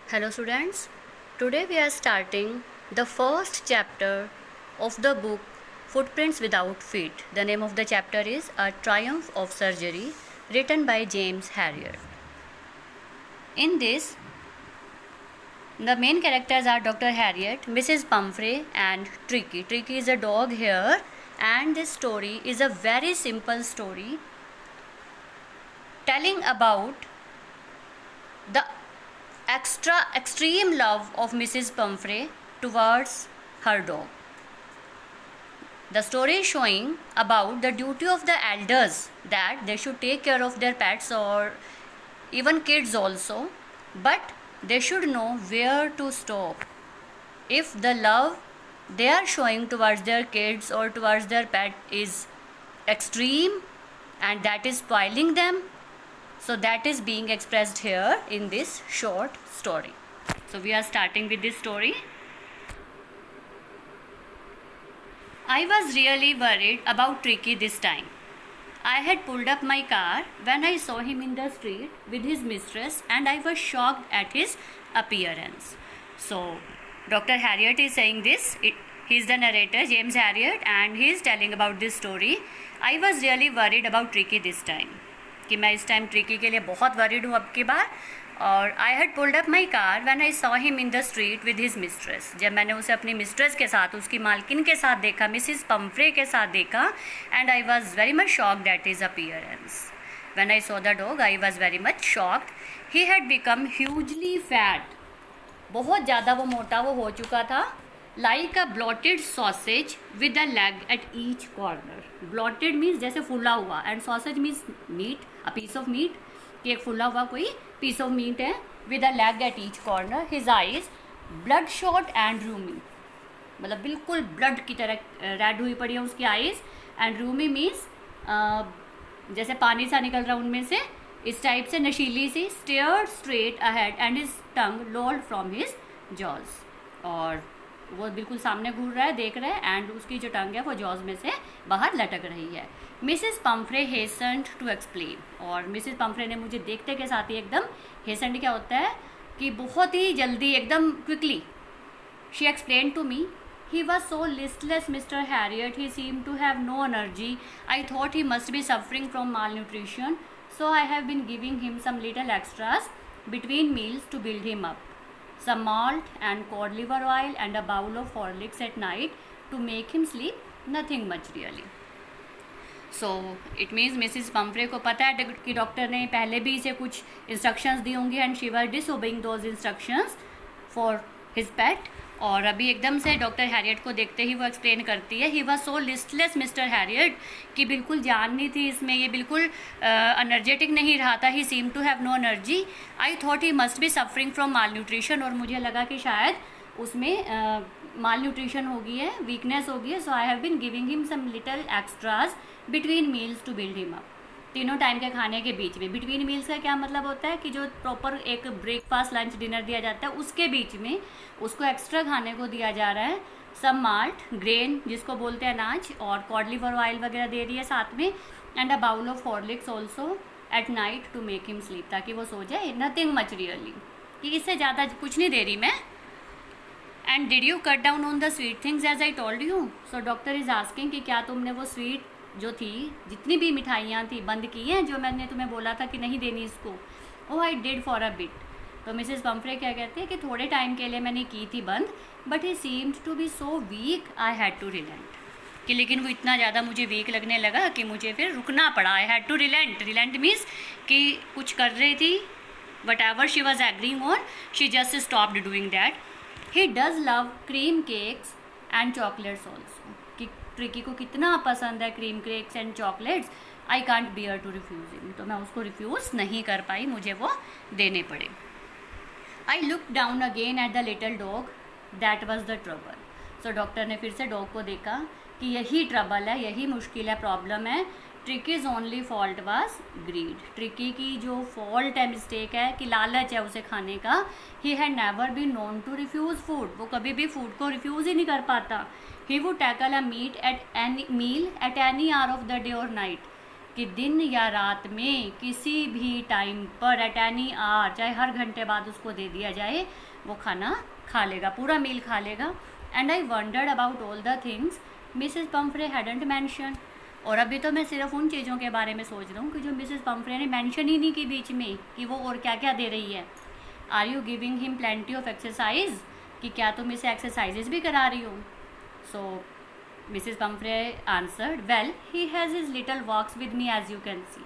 Hello students, today we are starting the first chapter of the book Footprints Without Feet. The name of the chapter is A Triumph of Surgery, written by James Herriot. In this, the main characters are Dr. Harriet, Mrs. Pumphrey and Tricky. Tricky is a dog here, and this story is a very simple story telling about the extreme love of Mrs. Pumphrey towards her dog. The story is showing about the duty of the elders, that they should take care of their pets or even kids also, but they should know where to stop. If the love they are showing towards their kids or towards their pet is extreme and that is spoiling them, so that is being expressed here in this short story. So we are starting with this story. I was really worried about Tricky this time. I had pulled up my car when I saw him in the street with his mistress, and I was shocked at his appearance. So Dr. Harriet is saying this. He is the narrator, James Herriot, and he is telling about this story. I was really worried about Tricky this time. कि मैं इस time tricky के लिए बहुत worried हूँ अब की बार. और I had pulled up my car when I saw him in the street with his mistress. जब मैंने उसे अपनी मिस्ट्रेस के साथ, उसकी मालकिन के साथ देखा, मिसिस पम्फ्रे के साथ देखा, and I was very much shocked at his appearance. When I saw the dog I was very much shocked. He had become hugely fat. बहुत ज़्यादा वो मोटा वो हो चुका था. Like a bloated sausage with a leg at each corner. Bloated means जैसे फूला हुआ, and sausage means meat, a piece of meat, कि एक फूला हुआ कोई पीस ऑफ मीट है. With a leg at each corner. His eyes blood shot and Rumi, मतलब बिल्कुल ब्लड की तरह रेड हुई पड़ी है उसकी आइज. एंड रूमी मीन्स जैसे पानी सा निकल रहा उनमें से, इस टाइप से नशीली सी. Stared straight ahead and his tongue lolled from his jaws. और वो बिल्कुल सामने घूर रहा है, देख रहा है, एंड उसकी जो टंग है वो जॉज में से बाहर लटक रही है. Mrs Pumphrey hastened to explain. और मिसिस पम्फ्रे ने मुझे देखते के साथ ही एकदम, हेसेंड क्या होता है कि बहुत ही जल्दी, एकदम quickly, she explain to me. He was so listless, Mr. Harriot. He seemed to have no energy. I thought he must be suffering from malnutrition. So I have been giving him some little extras between meals to build him up. Some malt and cod liver oil and a bowl of Horlicks at night to make him sleep. Nothing much really. So it means Mrs. Pumphrey को पता है कि doctor ने पहले भी इसे कुछ instructions दी होंगी, and she was disobeying those instructions for his pet. और अभी एकदम से डॉक्टर हैरियट को देखते ही वो एक्सप्लेन करती है. He was so listless mister Harriet, कि बिल्कुल जान नहीं थी इसमें, ये बिल्कुल एनर्जेटिक नहीं रहा था. He seem to have no energy. I thought he must be suffering from malnutrition. और मुझे लगा कि शायद उसमें माल न्यूट्रिशन हो गई है, वीकनेस हो गई है. So I have been giving him some little extras between meals to build him up. तीनों टाइम के खाने के बीच में. बिटवीन मील्स का क्या मतलब होता है कि जो प्रॉपर एक ब्रेकफास्ट, लंच, डिनर दिया जाता है, उसके बीच में उसको एक्स्ट्रा खाने को दिया जा रहा है. सम माल्ट, ग्रेन जिसको बोलते हैं अनाज, और कॉड लिवर ऑयल वगैरह दे रही है साथ में. And a bowl of Horlicks also at night to make him sleep, ताकि वो सो जाए. नथिंग मच रियली, कि इससे ज़्यादा कुछ नहीं दे रही मैं. And did you cut down on the sweet things as I told you. So doctor is asking कि क्या तुमने वो स्वीट जो थी, जितनी भी मिठाइयाँ थी, बंद की हैं जो मैंने तुम्हें बोला था कि नहीं देनी इसको. Oh I did for a bit. तो मिसेस पम्फ्रे क्या कहती है कि थोड़े टाइम के लिए मैंने की थी बंद, but he seemed to be so weak I had to relent. कि लेकिन वो इतना ज़्यादा मुझे वीक लगने लगा कि मुझे फिर रुकना पड़ा. I had to relent. Relent means कि कुछ कर रही थी, whatever she was agreeing on, she just stopped doing that. He does love cream cakes and chocolates also. कि ट्रिकी को कितना पसंद है cream cakes and chocolates. I can't bear to refusing. तो मैं उसको रिफ्यूज़ नहीं कर पाई, मुझे वो देने पड़े. I look down again at the little dog. That was the trouble. So doctor ने फिर से डॉग को देखा कि यही ट्रबल है, यही मुश्किल है, प्रॉब्लम है. Tricki's only fault was greed. Tricki की जो फॉल्ट है, मिस्टेक है, कि लालच है उसे खाने का. He had never been known to refuse food. वो कभी भी फूड को रिफ्यूज़ ही नहीं कर पाता. He would tackle a meat at any meal at any hour of the day और नाइट. कि दिन या रात में किसी भी टाइम पर एट एनी आवर, चाहे हर घंटे बाद उसको दे दिया जाए, वो खाना खा लेगा, पूरा मील खा लेगा. And I wandered about all the things Mrs Pomfrey hadn't mention. और अभी तो मैं सिर्फ उन चीज़ों के बारे में सोच रहा हूँ कि जो मिसेस पम्फ्रे ने मैंशन ही नहीं की बीच में, कि वो और क्या क्या दे रही है. Are you giving him plenty of exercise, कि क्या तुम इसे एक्सरसाइजेज भी करा रही हो. So Mrs Pumphrey answered, well he has his little walks with me as you can see.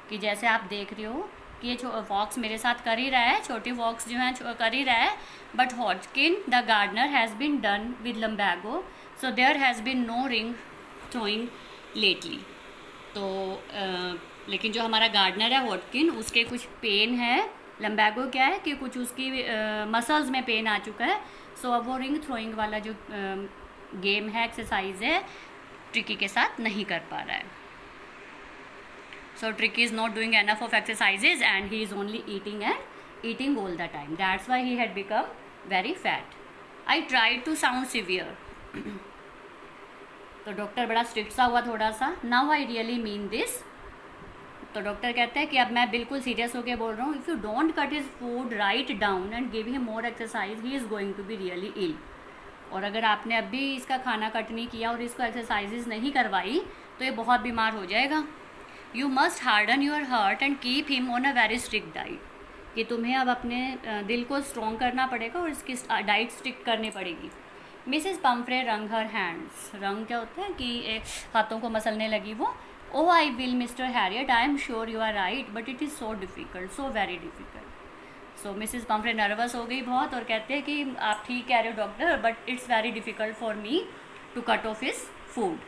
कि जैसे आप देख रहे हो कि ये वॉक्स मेरे साथ कर ही रहा है, छोटी वॉक्स जो हैं कर ही रहा है. But Hodgkin the gardener has been down with lumbago, so there has been no ring throwing lately. तो लेकिन जो हमारा गार्डनर है हॉटकिन, उसके कुछ पेन है. लम्बैगो क्या है कि कुछ उसकी मसल्स में पेन आ चुका है. सो अब वो रिंग थ्रोइंग वाला जो गेम है, एक्सरसाइज है, ट्रिकी के साथ नहीं कर पा रहा है. So Tricki is not doing enough of exercises and he is only eating all the time. That's why he had become very fat. I tried to sound severe. तो डॉक्टर बड़ा स्ट्रिक्ट सा हुआ थोड़ा सा. Now I really mean this. तो doctor कहते हैं कि अब मैं बिल्कुल सीरियस होकर बोल रहा हूँ. If you don't cut his food right down and give him more exercise, he is going to be really ill. और अगर आपने अभी इसका खाना कट नहीं किया और इसको एक्सरसाइजेज नहीं करवाई तो ये बहुत बीमार हो जाएगा. You must harden your heart and keep him on a very strict diet. कि तुम्हें अब अपने दिल को स्ट्रॉन्ग करना पड़ेगा और इसकी डाइट स्ट्रिक्ट करनी पड़ेगी. मिसेस पम्फ्रे रंग हर हैंड्स. रंग क्या होता है कि हाथों को मसलने लगी वो. Oh I will mister Herriot, I am sure you are right, but it is so difficult, so very difficult. So Mrs Pumphrey nervous हो गई बहुत और कहते हैं कि आप ठीक कह रहे हो doctor, but it's very difficult for me to cut off his food.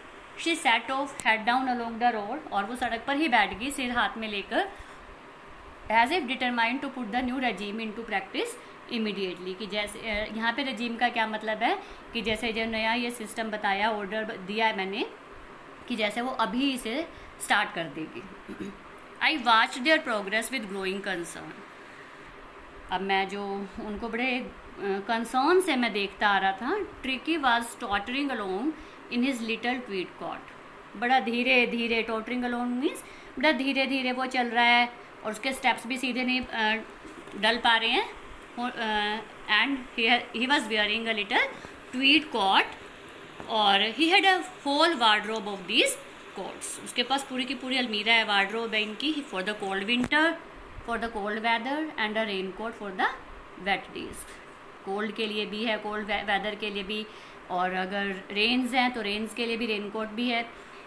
She set off head down along the road. और वो सड़क पर ही बैठ गई सिर हाथ में लेकर, as if determined to put the new regime into practice immediately. कि जैसे यहाँ पे रेजीम का क्या मतलब है कि जैसे जो नया ये सिस्टम बताया, ऑर्डर दिया है मैंने, कि जैसे वो अभी इसे स्टार्ट कर देगी. I watch there progress with growing concern. अब मैं जो उनको बड़े कंसर्न से मैं देखता आ रहा था. Tricki was tottering along in his little tweed coat. बड़ा धीरे धीरे, टॉटरिंग अलोंग मीन्स बड़ा धीरे धीरे वो चल रहा है और उसके स्टेप्स भी सीधे नहीं डल पा रहे हैं. And he was wearing a little tweed coat और he had a whole wardrobe of these coats. उसके पास पूरी की पूरी अलमीरा है, वार्डरोब है इनकी, for the cold winter, for the cold weather and a raincoat for the wet days. Cold के लिए भी है, कोल्ड वेदर के लिए भी, और अगर रेन्स हैं तो रेन्स के लिए भी रेन कोट भी है.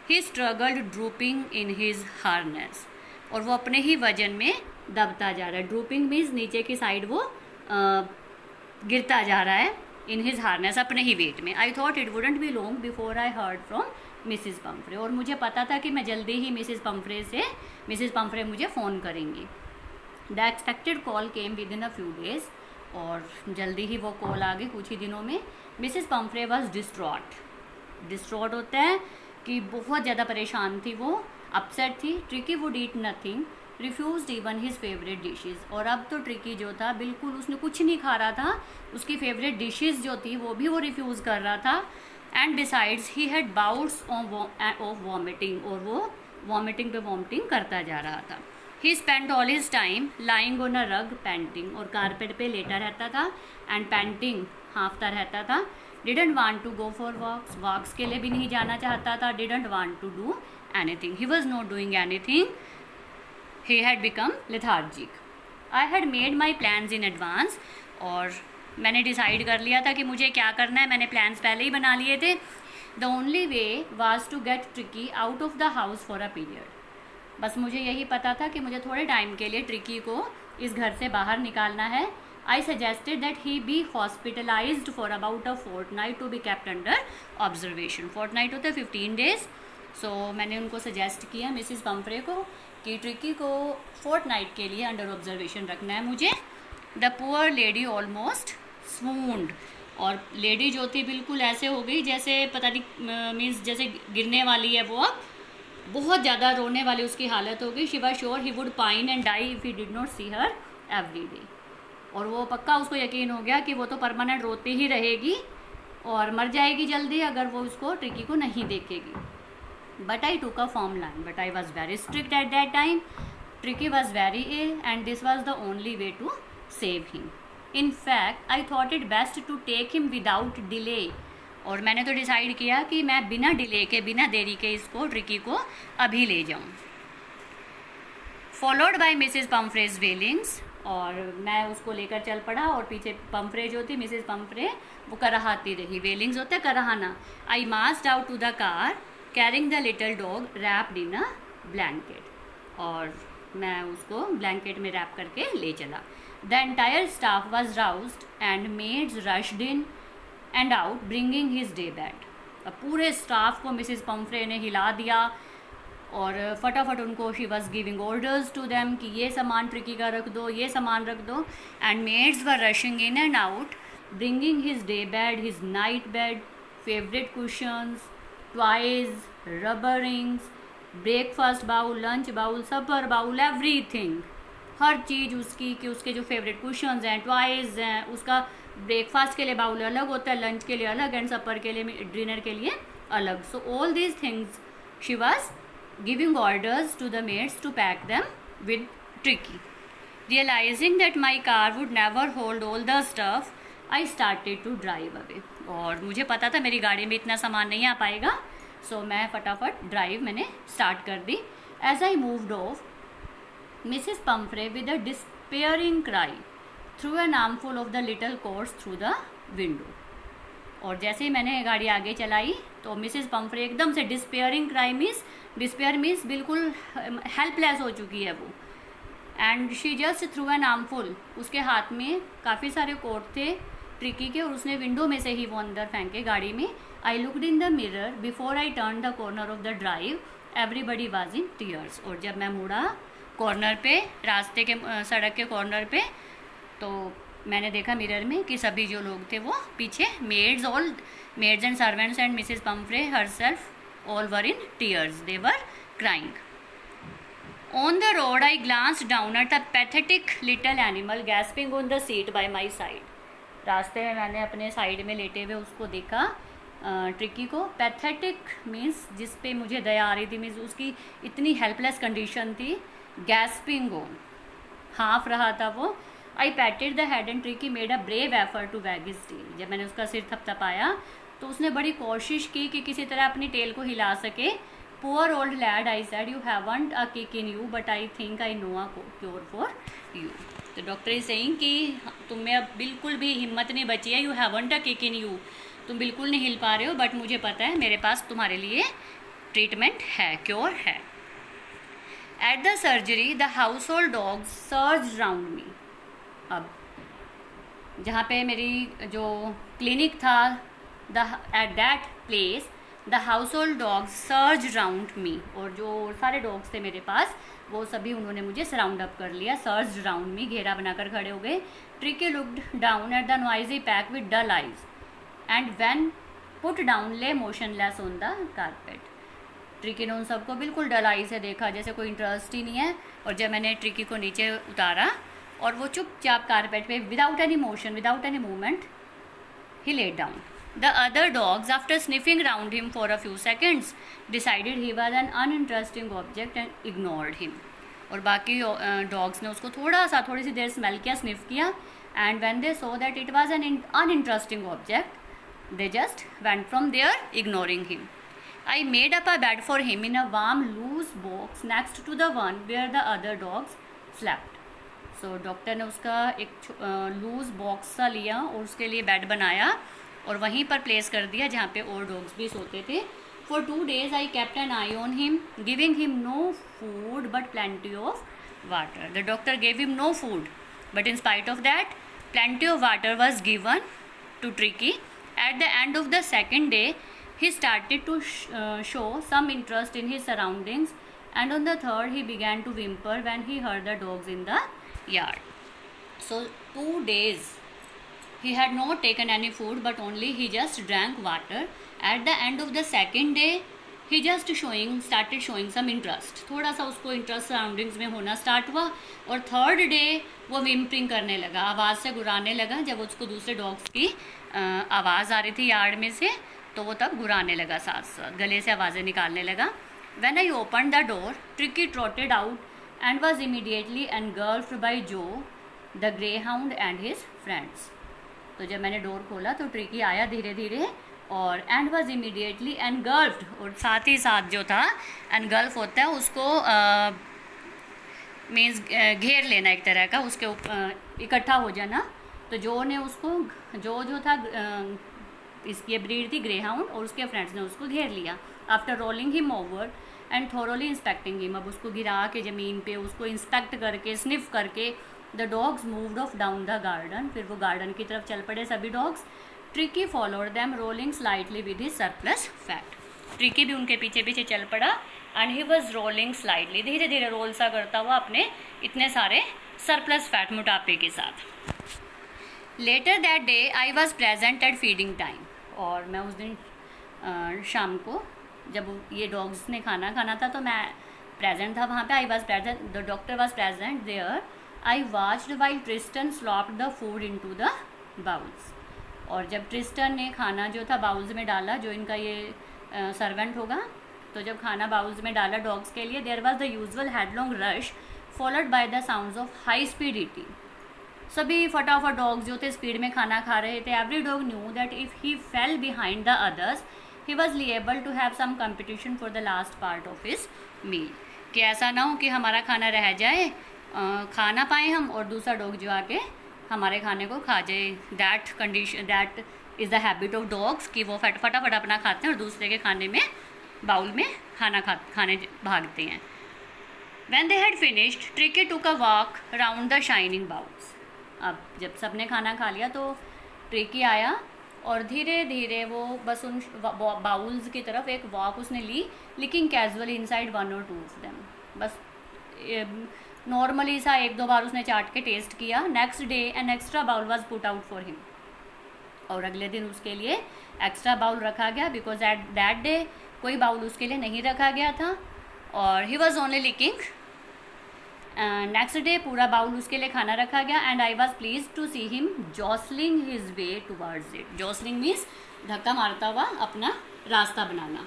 He struggled drooping in his harness. और वो अपने ही वजन में दबता जा रहा है. ड्रूपिंग मीन्स नीचे की साइड वो गिरता जा रहा है. इन हिज हार्नेस, अपने ही वेट में. I thought it wouldn't be long before I heard from Mrs Pumphrey. और मुझे पता था कि मैं जल्दी ही मिसिज पम्फ्रे मुझे फ़ोन करेंगी. The expected call came with in a few days. और जल्दी ही वो कॉल आ गई कुछ ही दिनों में. मिसिज पम्फ्रे वॉज डिस्ट्रॉट होता है कि बहुत ज़्यादा परेशान थी वो, अपसेट थी. Tricki would eat nothing, refused even his favourite dishes. और अब तो ट्रिकी जो था बिल्कुल उसने कुछ नहीं खा रहा था. उसकी फेवरेट डिशेज़ जो थी वो भी वो रिफ्यूज़ कर रहा था. And besides he had bouts of vomiting. और वो वॉमिटिंग करता जा रहा था. He spend all his time lying on a rug panting. और कारपेट पे लेटा रहता था एंड पैंटिंग, हाँफता रहता था. Didn't want to go for walks के लिए भी नहीं जाना चाहता था. Didn't want to do anything. He was not doing anything. he had become lethargic. I had made my plans in advance. और मैंने डिसाइड कर लिया था कि मुझे क्या करना है. मैंने प्लान्स पहले ही बना लिए थे. The only way was to get Tricki out of the house for a period. बस मुझे यही पता था कि मुझे थोड़े टाइम के लिए ट्रिकी को इस घर से बाहर निकालना है. I suggested that he be hospitalised for about a fortnight to be kept under observation. Fortnight होता है 15 days. सो मैंने उनको सजेस्ट किया मिसिज पम्फ्रे को कि ट्रिकी को फोर्टनाइट के लिए अंडर ऑब्जर्वेशन रखना है मुझे. The poor lady almost swooned. और लेडी जो थी बिल्कुल ऐसे हो गई जैसे पता नहीं मीन्स जैसे गिरने वाली है. वो अब बहुत ज़्यादा रोने वाली उसकी हालत हो गई. She was sure he would pine and die if he did not see her every day. और वो पक्का उसको यकीन हो गया कि वो तो परमानेंट रोती ही रहेगी और मर जाएगी जल्दी अगर वो उसको ट्रिकी को नहीं देखेगी. but I took a firm line. But I was very strict at that time. Tricky was very ill, and this was the only way to save him. In fact, I thought it best to take him without delay. और मैंने तो decide किया कि मैं बिना delay के, बिना देरी के इसको, ट्रिकी को अभी ले जाऊँ. Followed by Mrs Pumphrey's wailings. और मैं उसको लेकर चल पड़ा और पीछे पम्फ्रे जो थी, मिसेस पम्फ्रे, वो कराहाती रही. वेलिंग्स होता है कराहाना. I marched out to the car carrying the little dog wrapped in a blanket. और मैं उसको ब्लैंकेट में रैप करके ले चला. The entire staff was roused and maids rushed in and out bringing his day bed. अब पूरे staff को मिसेस पम्फ्रे ने हिला दिया और फटाफट उनको she was giving orders to them कि ये सामान ट्रिकी का रख दो, ये सामान रख दो. And maids were rushing in and out bringing his day bed, his night bed, favourite cushions, toys, rubber rings, breakfast bowl, lunch bowl, supper bowl, everything. हर चीज़ उसकी, कि उसके जो फेवरेट कुशंस हैं, टॉयज हैं, उसका ब्रेकफास्ट के लिए बाउल अलग होता है, लंच के लिए अलग, एंड सपर के लिए, डिनर के लिए अलग. So all these things she was giving orders to the maids to pack them with Tricky. Realizing that my car would never hold all the stuff, I started to drive away. और मुझे पता था मेरी गाड़ी में इतना सामान नहीं आ पाएगा, सो मैं फटाफट ड्राइव मैंने स्टार्ट कर दी. As I moved off, Mrs. Pumphrey with a despairing cry threw an armful of the little coats through the window. और जैसे ही मैंने गाड़ी आगे चलाई तो मिसेस पम्फ्रे एकदम से despairing cry means, despair means बिल्कुल हेल्पलेस हो चुकी है वो. And she just through an armful. उसके हाथ में काफ़ी सारे कोट थे ट्रिकी के और उसने विंडो में से ही वो अंदर फेंके गाड़ी में. I looked in the mirror before I turn the corner of the drive. Everybody was in tears. और जब मैं मुड़ा कॉर्नर पे, रास्ते के, सड़क के कॉर्नर पे, तो मैंने देखा मिरर में कि सभी जो लोग थे वो पीछे, maids, all maids and servants and Mrs Pumphrey herself, all were in tears. They were crying. On the road I glanced down at the pathetic little animal gasping on the seat by my side. रास्ते में मैंने अपने side में लेटे हुए उसको देखा, tricky को. पैथेटिक मीन्स जिस पे मुझे दया आ रही थी, मीन्स उसकी इतनी हेल्पलेस कंडीशन थी. गैस्पिंग ऑन, हाँफ रहा था वो. I patted the head and Tricki made a brave effort to wag his tail. जब मैंने उसका सिर थपथपाया तो उसने बड़ी कोशिश की कि किसी तरह अपनी टेल को हिला सके. Poor old lad, I said, you haven't a kick in you but I think I know a cure for you. तो डॉक्टर इज सेइंग कि तुम में अब बिल्कुल भी हिम्मत नहीं बची है. You haven't a kick in you, तुम बिल्कुल नहीं हिल पा रहे हो, बट मुझे पता है मेरे पास तुम्हारे लिए ट्रीटमेंट है, क्योर है. At the surgery the household dogs surged round me. अब जहाँ पे मेरी जो क्लिनिक था, at that place the household dogs surge round me. और जो सारे डॉग्स थे मेरे पास वो सभी उन्होंने मुझे सराउंड अप कर लिया. सर्ज राउंड मी, घेरा बनाकर खड़े हो गए. Tricki looked down at the noisy pack with dull eyes and when put down lay motionless on the carpet. Tricki ने उन सबको बिल्कुल डल आई से देखा, जैसे कोई इंटरेस्ट ही नहीं है. और जब मैंने ट्रिकी को नीचे उतारा और वो चुपचाप कारपेट पे, without any motion, without any movement, he let down. The other dogs after sniffing round him for a few seconds decided he was an uninteresting object and ignored him. और बाकी dogs ने उसको थोड़ी सी देर smell किया, sniff किया, and when they saw that it was an uninteresting object they just went from there ignoring him. I made up a bed for him in a warm loose box next to the one where the other dogs slept. So doctor ने उसका एक loose box सा लिया और उसके लिए bed बनाया और वहीं पर प्लेस कर दिया जहाँ पे और डॉग्स भी सोते थे. For 2 days I kept an eye on him, giving him no food but plenty of water. The doctor gave him no food, but in spite of that, plenty of water was given to Tricky. At the end of the second day, he started to show some interest in his surroundings, and on the third he began to whimper when he heard the dogs in the yard. So 2 days he had not taken any food, but only he just drank water. At the end of the second day he just started showing some interest. थोड़ा सा उसको interest surroundings में होना start हुआ. और third day वो विम्परिंग करने लगा, आवाज़ से गुराने लगा. जब उसको दूसरे डॉग्स की आवाज़ आ रही थी यार्ड में से, तो वो तब गुराने लगा, साथ साथ गले से आवाज़ें निकालने लगा. When I opened the door, Tricky trotted out and was immediately engulfed by Joe, the greyhound and his friends. तो जब मैंने डोर खोला तो ट्रिकी आया धीरे धीरे और एंड वॉज इमीडिएटली एनगल्फ्ड, और साथ ही साथ जो था एनगल्फ होता है उसको मीन्स घेर लेना एक तरह का, उसके इकट्ठा हो जाना। तो जो ने उसको जो था इसकी ब्रीड थी ग्रेहाउंड, और उसके फ्रेंड्स ने उसको घेर लिया। After rolling him over and thoroughly inspecting him, अब उसको गिरा के ज़मीन पे उसको इंस्पेक्ट करके स्निफ करके the dogs moved of down the garden, फिर वो गार्डन की तरफ चल पड़े सभी dogs. Tricky followed them rolling slightly with his surplus fat, tricky भी उनके पीछे पीछे चल पड़ा and he was rolling slightly, धीरे धीरे रोल सा करता हुआ अपने इतने सारे सरप्लस फैट मोटापे के साथ। Later that day I was present at feeding time, और मैं उस दिन शाम को जब ये डॉग्स ने खाना खाना था तो मैं प्रेजेंट था वहाँ पे। I was present, the doctor was present there. I watched while Tristan slopped the food into the bowls, और जब ट्रिस्टन ने खाना जो था बाउल्स में डाला, जो इनका ये सर्वेंट होगा, तो जब खाना बाउल्स में डाला डॉग्स के लिए, there was the usual headlong rush followed by the sounds of high speed eating. सभी फटाफट डॉग्स जो थे स्पीड में खाना खा रहे थे। Every dog knew that if he fell behind the others he was liable to have some competition for the last part of his meal, कि ऐसा ना हो कि हमारा खाना रह जाए, खा ना पाए हम और दूसरा डॉग जो आके हमारे खाने को खा जाए। That condition, that is the habit of dogs, कि वो फटाफट अपना खाते हैं और दूसरे के खाने में बाउल में खाने भागते हैं। When they had finished, Tricky took a walk round the shining bowls. अब जब सबने खाना खा लिया तो ट्रिकी आया और धीरे धीरे वो बस उन बाउल्स की तरफ एक वॉक उसने ली, लिकिंग कैजुअली इनसाइड वन और टू ऑफ देम। बस नॉर्मली सा एक दो बार उसने चाट के टेस्ट किया। Next day an extra bowl was put out for him, और अगले दिन उसके लिए एक्स्ट्रा बाउल रखा गया, बिकॉज एट दैट डे कोई बाउल उसके लिए नहीं रखा गया था, और he was only licking. Next day पूरा बाउल उसके लिए खाना रखा गया, and I was pleased to see him jostling his way towards it. Jostling means धक्का मारता हुआ अपना रास्ता बनाना,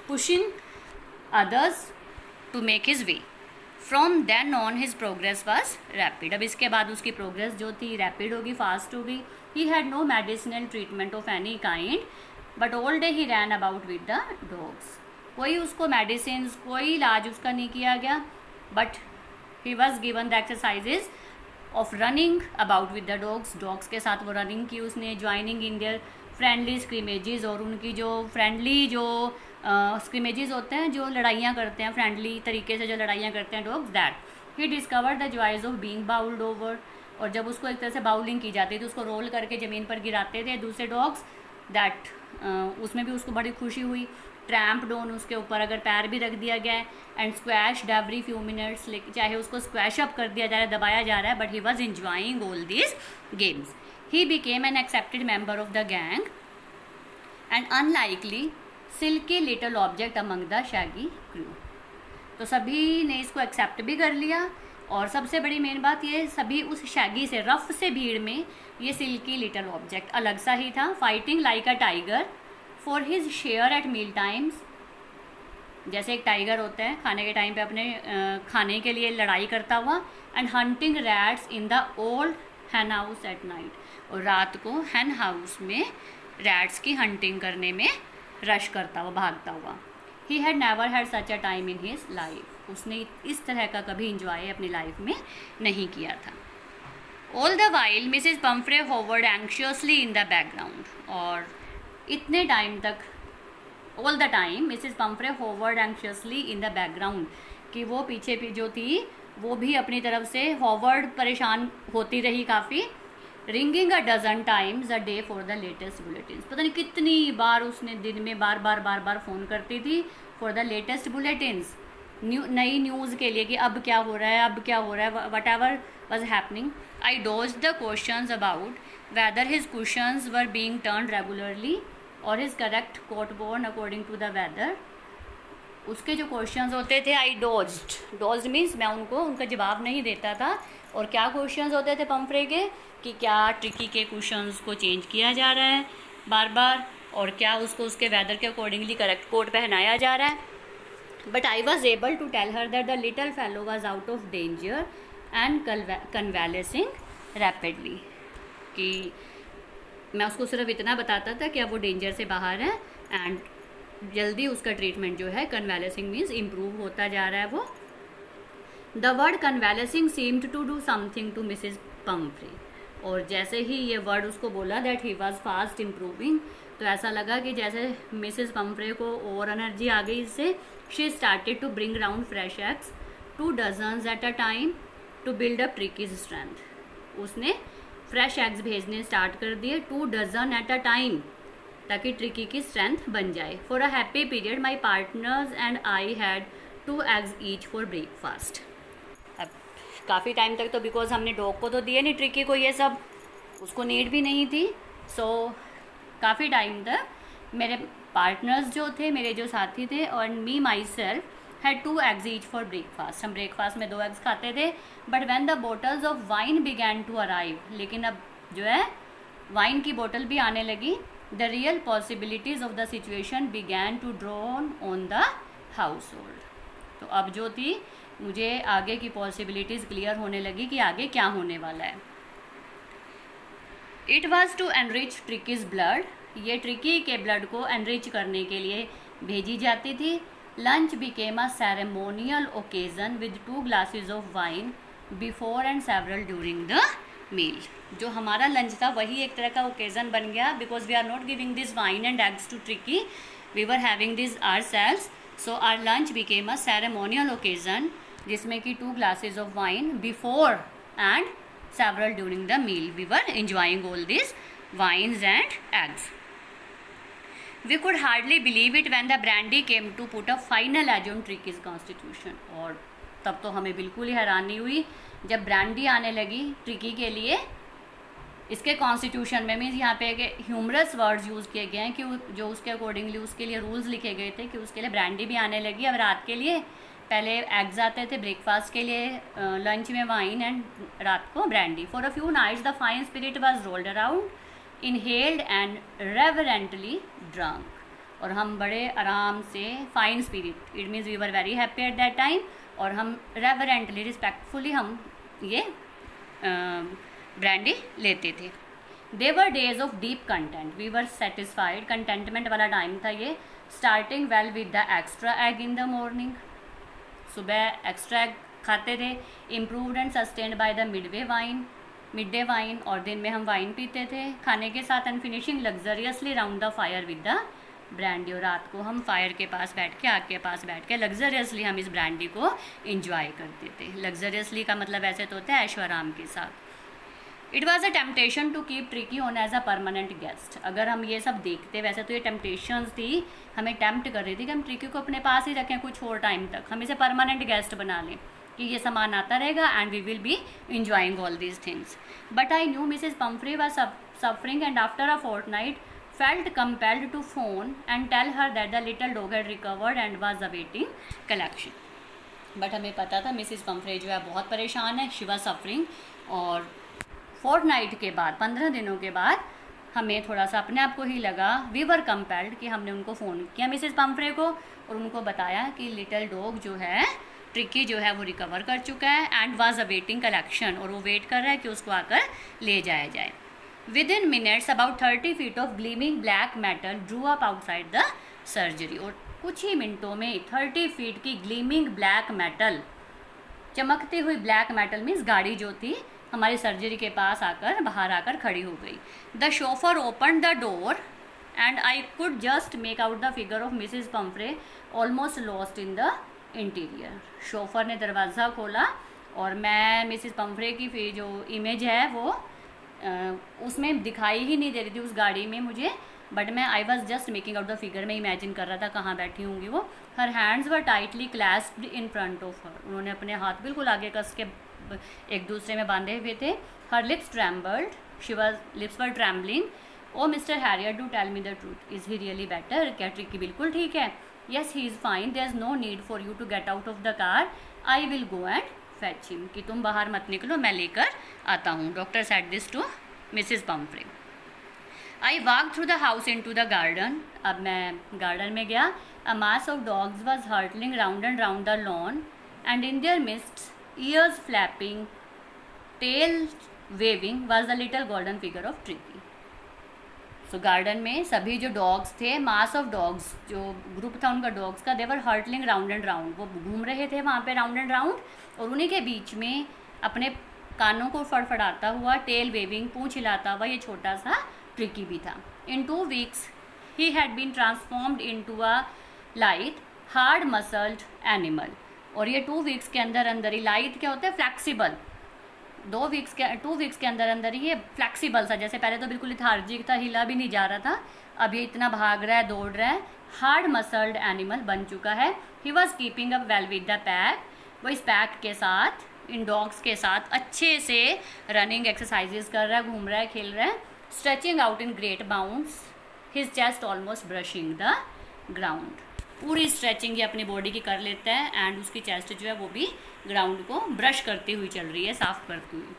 pushing others to make his way. From then on his progress was rapid, अब इसके बाद उसकी प्रोग्रेस जो थी रैपिड होगी, फास्ट होगी। He had no medicinal treatment of any kind, but all day he ran about with the dogs. कोई उसको मेडिसिन, कोई इलाज उसका नहीं किया गया, but he was given the exercises of running about with the dogs. Dogs के साथ वो रनिंग की उसने, joining in their friendly scrimmages, और उनकी जो फ्रेंडली जो स्क्रीमेजेस होते हैं, जो लड़ाइयाँ करते हैं फ्रेंडली तरीके से, जो लड़ाइयाँ करते हैं dogs, that he discover the joys of being bowled over. और जब उसको एक तरह से बाउलिंग की जाती थी, उसको रोल करके ज़मीन पर गिराते थे दूसरे डॉग्स, दैट उसमें भी उसको बड़ी खुशी हुई। ट्रैम्प्ड ऑन, उसके ऊपर अगर पैर भी रख दिया गया है, एंड स्क्वैश्ड एवरी फ्यू मिनट्स, चाहे उसको स्क्वैश अप कर दिया जा रहा है, दबाया जा रहा है, but he was enjoying all these games. He became an accepted member of the gang and unlikely silky little object among the shaggy crew. तो सभी ने इसको एक्सेप्ट भी कर लिया, और सबसे बड़ी मेन बात ये, सभी उस शैगी से, रफ से भीड़ में ये सिल्की लिटल ऑब्जेक्ट अलग सा ही था। Fighting like a tiger for his share at meal times, जैसे एक टाइगर होता है खाने के टाइम पे अपने खाने के लिए लड़ाई करता हुआ। And hunting rats in the old hen house at night, और रात को हैन हाउस में रैट्स की हंटिंग करने में रश करता हुआ, भागता हुआ। He had never had such a time in his life, उसने इस तरह का कभी इंजॉय अपनी लाइफ में नहीं किया था। All the while Mrs Pumphrey hovered anxiously in the background, और इतने टाइम तक, all the time Mrs Pumphrey hovered anxiously in the background, कि वो पीछे जो थी वो भी अपनी तरफ से होवर्ड, परेशान होती रही काफ़ी। Ringing a dozen times a day for the latest bulletins, पता नहीं कितनी बार उसने दिन में बार बार फ़ोन करती थी फॉर द लेटेस्ट बुलेटिन्स, नई न्यूज़ के लिए, कि अब क्या हो रहा है, अब क्या हो रहा है, what ever was happening. I dose the questions about whether his cushions were being turned regularly or his correct coat worn according to the weather। उसके जो क्वेश्चंस होते थे, आई डोज्ड मीन्स मैं उनका जवाब नहीं देता था। और क्या क्वेश्चंस होते थे पम्फ्रे के, कि क्या ट्रिकी के क्वेश्चंस को चेंज किया जा रहा है बार बार, और क्या उसको उसके वेदर के अकॉर्डिंगली करेक्ट कोट पहनाया जा रहा है। but I was able to tell her that the little fellow was out of danger and convalescing rapidly. कि मैं उसको सिर्फ इतना बताता था कि अब वो डेंजर से बाहर है एंड जल्दी उसका ट्रीटमेंट जो है कन्वेलेसिंग मीन्स इम्प्रूव होता जा रहा है वो. The word convalescing seemed to do something to Mrs Pumphrey. और जैसे ही ये वर्ड उसको बोला that he was fast improving, तो ऐसा लगा कि जैसे मिसिज पम्फ्रे को और एनर्जी आ गई इससे. She started to bring round fresh eggs 2 dozens at a time to build up Tricki's strength. उसने फ्रेश एग्स भेजने स्टार्ट कर दिए 2 डजन एट अ टाइम, ताकि ट्रिकी की स्ट्रेंथ बन जाए. For a happy period my partners and I had 2 eggs each for breakfast. अब काफ़ी टाइम तक तो बिकॉज हमने डॉग को तो दिए नहीं ट्रिकी को ये सब, उसको नीड भी नहीं थी. सो काफ़ी टाइम तक मेरे पार्टनर्स जो थे, मेरे जो साथी थे, और me myself had 2 eggs each for breakfast. हम ब्रेकफास्ट में 2 एग्स खाते थे. But when the bottles of wine began to arrive, लेकिन अब जो है वाइन की बोतल भी आने लगी. The real possibilities of the situation began to drawn on the household. तो अब जो थी मुझे आगे की पॉसिबिलिटीज़ क्लियर होने लगी कि आगे क्या होने वाला है. It was to enrich Tricki's blood. ये ट्रिकी के ब्लड को एनरिच करने के लिए भेजी जाती थी. Lunch became a ceremonial occasion with 2 glasses of wine before and several during the meal. जो हमारा लंच था वही एक तरह का ओकेजन बन गया, because we are not giving this wine and eggs to Tricki, we were having this ourselves. So our lunch became a ceremonial occasion जिसमें कि 2 glasses of wine before and several during the meal. We were enjoying all these wines and eggs. We could hardly believe it when the brandy came to put a final edge on Tricky's constitution. और तब तो हमें बिल्कुल ही हैरानी हुई जब brandy आने लगी ट्रिकी के लिए. इसके कॉन्स्टिट्यूशन में मीन्स यहाँ पे ह्यूमरस वर्ड्स यूज़ किए गए हैं कि जो उसके अकॉर्डिंगली उसके लिए रूल्स लिखे गए थे कि उसके लिए ब्रांडी भी आने लगी. अब रात के लिए पहले एग्स आते थे, ब्रेकफास्ट के लिए लंच में वाइन एंड रात को brandy. For a few nights the fine spirit was rolled around, inhaled and reverently drunk. और हम बड़े आराम से fine spirit, it means we were very happy at that time, और हम रेवरेंटली रिस्पेक्टफुली हम ये ब्रांडी लेते थे. They were days of deep content, we were satisfied. Contentment वाला टाइम था ये. Starting well with the extra egg in the morning, सुबह एक्स्ट्रा एग खाते थे. Improved and sustained by the mid day wine, और दिन में हम वाइन पीते थे खाने के साथ. And finishing luxuriously round the fire with the brandy. और रात को हम फायर के पास बैठ के, आग के पास बैठ के लग्जरियसली हम इस ब्रांडी को इंजॉय करते थे. लग्जरियसली का मतलब ऐसे तो होता है ऐशो आराम के साथ. It was a temptation to keep Tricki on as a permanent guest. अगर हम ये सब देखते, वैसे तो ये टेम्पटेशंस थी, हमें टेम्प्ट कर रही थी कि हम ट्रिकी को अपने पास ही रखें कुछ और टाइम तक, हम इसे परमानेंट गेस्ट बना लें कि ये सामान आता रहेगा and we will be enjoying all these things. But I knew Mrs Pumphrey was suffering and after a fortnight felt compelled to phone and tell her that the little dog had recovered and was awaiting collection. But हमें पता था Mrs Pomfrey जो है बहुत परेशान है, she was suffering. और Fortnite के बाद, 15 दिनों के बाद हमें थोड़ा सा अपने आप को ही लगा, वी वर कंपेल्ड, कि हमने उनको फ़ोन किया मिसेज पम्फ्रे को और उनको बताया कि लिटिल डॉग जो है ट्रिकी जो है वो रिकवर कर चुका है एंड वाज अवेटिंग कलेक्शन, और वो वेट कर रहा है कि उसको आकर ले जाया जाए. With in minutes about 30 feet of gleaming black metal Drew up outside the surgery. और कुछ ही मिनटों में 30 feet की ग्लीमिंग ब्लैक मेटल, चमकती हुई ब्लैक मेटल मीन्स गाड़ी जो थी हमारी सर्जरी के पास आकर, बाहर आकर खड़ी हो गई. The chauffeur open the door and I could just make out the figure of Mrs Pumphrey almost lost in the interior. Chauffeur ने दरवाज़ा खोला और मैं मिसेज पम्फ्रे की जो इमेज है वो उसमें दिखाई ही नहीं दे रही थी उस गाड़ी में मुझे. बट मैं I was just making out the figure, में इमेजिन कर रहा था कहाँ बैठी होंगी वो. Her hands were tightly clasped in front of her. उन्होंने अपने हाथ बिल्कुल आगे कस के एक दूसरे में बांधे हुए थे. Her lips trembled, lips were trembling. Oh mister Herriot, do tell me the truth, is he really better? क्या ट्रिकी बिल्कुल ठीक है? Yes he is fine, there is no need for you to get out of the car, I will go and fetch him. कि तुम बाहर मत निकलो, मैं लेकर आता हूँ. Doctor said this to Mrs Pumphrey. I walk through the house in to the garden. अब मैं गार्डन में गया A mass of dogs was hurtling round and round the lawn, and in their midst, ears flapping, tail waving, was the little golden figure of Tricky. So garden में सभी जो dogs थे, mass of dogs, जो group था उनका dogs का, देवर hurtling round and round, वो घूम रहे थे वहाँ पे राउंड एंड राउंड, और उन्हीं के बीच में अपने कानों को फड़फड़ाता हुआ, टेल वेविंग, पूंछ हिलाता हुआ ये छोटा सा ट्रिकी भी था. In 2 weeks he had been transformed into a light hard muscled animal. और ये 2 weeks के अंदर अंदर ही, लाइट क्या होता है, फ्लैक्सीबल, 2 weeks के अंदर अंदर ही ये फ्लैक्सीबल सा, जैसे पहले तो बिल्कुल लेथार्जिक था, हिला भी नहीं जा रहा था, अब ये इतना भाग रहा है, दौड़ रहा है, हार्ड मसल्ड एनिमल बन चुका है. He was keeping up well with the pack, वो इस पैक के साथ, इन डॉग्स के साथ अच्छे से रनिंग एक्सरसाइजेज कर रहा है, घूम रहा है, खेल रहा है. Stretching out in great bounds, his chest almost brushing the ground. पूरी स्ट्रेचिंग ये अपनी बॉडी की कर लेता है, एंड उसकी चेस्ट जो है वो भी ग्राउंड को ब्रश करती हुई चल रही है, साफ करती हुई.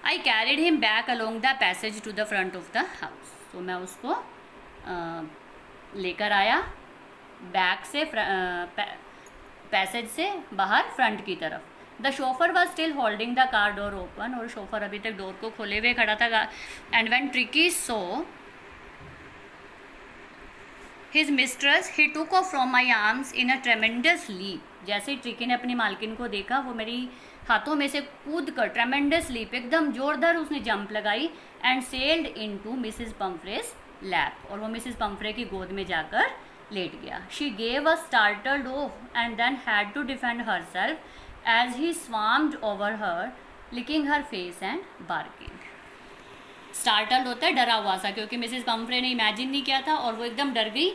I carried him back along the passage to the front of the house. तो मैं उसको लेकर आया बैक से, पैसेज से बाहर फ्रंट की तरफ. The chauffeur was still holding the car door open, और शोफर अभी तक डोर को खोले हुए खड़ा था. And when Tricky saw his mistress he took off from my arms in a tremendous leap. जैसे ही ट्रिकी ने अपनी मालकिन को देखा, वो मेरी हाथों में से कूद कर, ट्रेमेंडस लीप, एकदम जोरदार उसने जंप लगाई, and sailed into Mrs Pumphrey's lap, और वो मिसिज पम्फ्रे की गोद में जाकर लेट गया. She gave a startled oh and then had to defend herself as he swarmed over her, licking her face and barking. Startled होता है डरा हुआ सा, क्योंकि मिसिज पम्फ्रे ने इमेजिन नहीं किया था, और वो एकदम डर गई.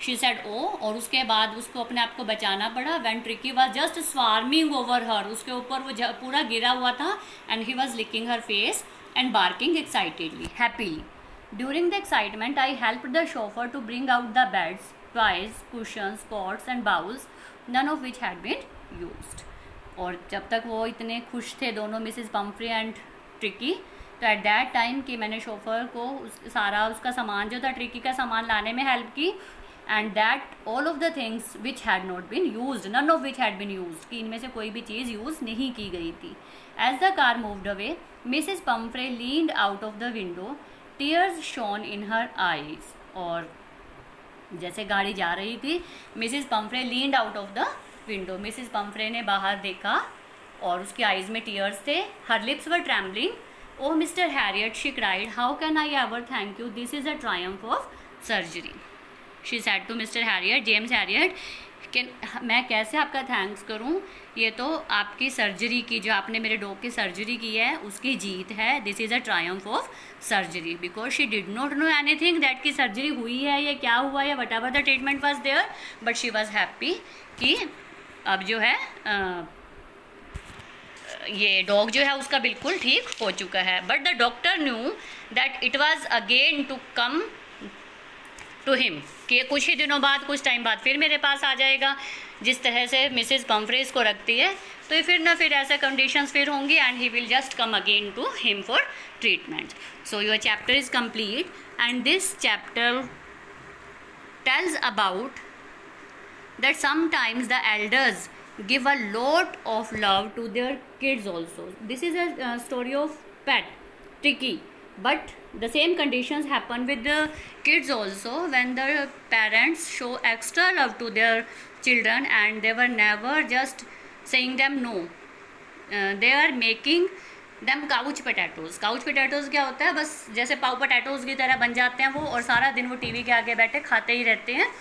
शी सेड ओ, और उसके बाद उसको अपने आप को बचाना पड़ा. When Tricky was just swarming over her, उसके ऊपर वो पूरा गिरा हुआ था, and he was licking her face and barking excitedly, happily. During the excitement I helped the chauffeur to bring out the beds, toys, cushions, pots and bowls, none of which had been used. और जब तक वो इतने खुश थे दोनों, Mrs Pumphrey and Tricky, तो at that time कि मैंने शोफर को सारा उसका सामान जो था, ट्रिकी का सामान लाने में हेल्प की. And that all of the things which had not been use, none of which had been use, कि इनमें से कोई भी चीज़ यूज़ नहीं की गई थी. As the car moved away, Mrs Pumphrey leaned out of the window, tears shone in her eyes. और जैसे गाड़ी जा रही थी, Mrs Pumphrey leaned out of the window, Mrs Pumphrey ने बाहर देखा, और उसकी आईज में टीयर्स थे. Her lips were trembling. Oh, Mr. Harriet, she cried, how can I ever thank you? This is a triumph of surgery. She said to Mr. Harriet, James Harriet, कि मैं कैसे आपका थैंक्स करूं, ये तो आपकी सर्जरी की, जो आपने मेरे डॉग की सर्जरी की है, उसकी जीत है. This is a triumph of surgery, because she did not know anything that की सर्जरी हुई है या क्या हुआ है, whatever the treatment was there, but she was happy कि अब जो है ये डॉग जो है उसका बिल्कुल ठीक हो चुका है. But the doctor knew that it was again to come to him, कि कुछ ही दिनों बाद, कुछ टाइम बाद फिर मेरे पास आ जाएगा. जिस तरह से मिसिज पम्फ्रेस को रखती है, तो ये फिर ना फिर ऐसे कंडीशंस फिर होंगी, and he will just come again to him for treatment. So your chapter is complete, and this chapter tells about that sometimes the elders give a lot of love to their kids also. This is a story of pet Tricky, but the same conditions happen with the kids also, when the parents show extra love to their children, and they were never just saying them no. They are making them couch potatoes. couch potatoes क्या होता है, बस जैसे पाव potatoes की तरह बन जाते हैं वो, और सारा दिन वो टीवी के आगे बैठे खाते ही रहते हैं.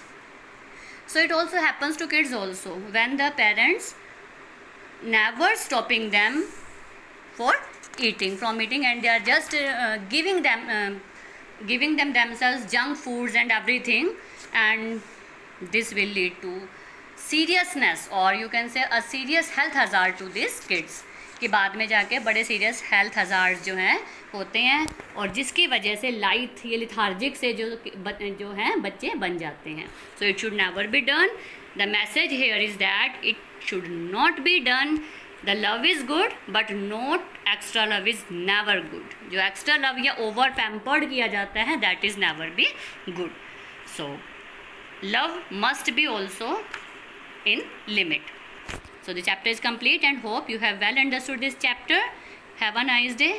So it also happens to kids also, when the parents never stopping them for eating, from eating, and they are just giving them themselves junk foods and everything, and this will lead to seriousness, or you can say a serious health hazard to these kids, कि बाद में जाके बड़े serious health hazard जो हैं होते हैं, और जिसकी वजह से लाइट, ये लिथार्जिक से जो हैं बच्चे बन जाते हैं. So it should never be done. The message here is that it should not be done. The love is good, but not extra love is never good. जो एक्स्ट्रा लव या ओवर पैम्पर्ड किया जाता है, that is never be good. So love must be also in limit. So the chapter is complete and hope you have well understood this chapter. Have a nice day.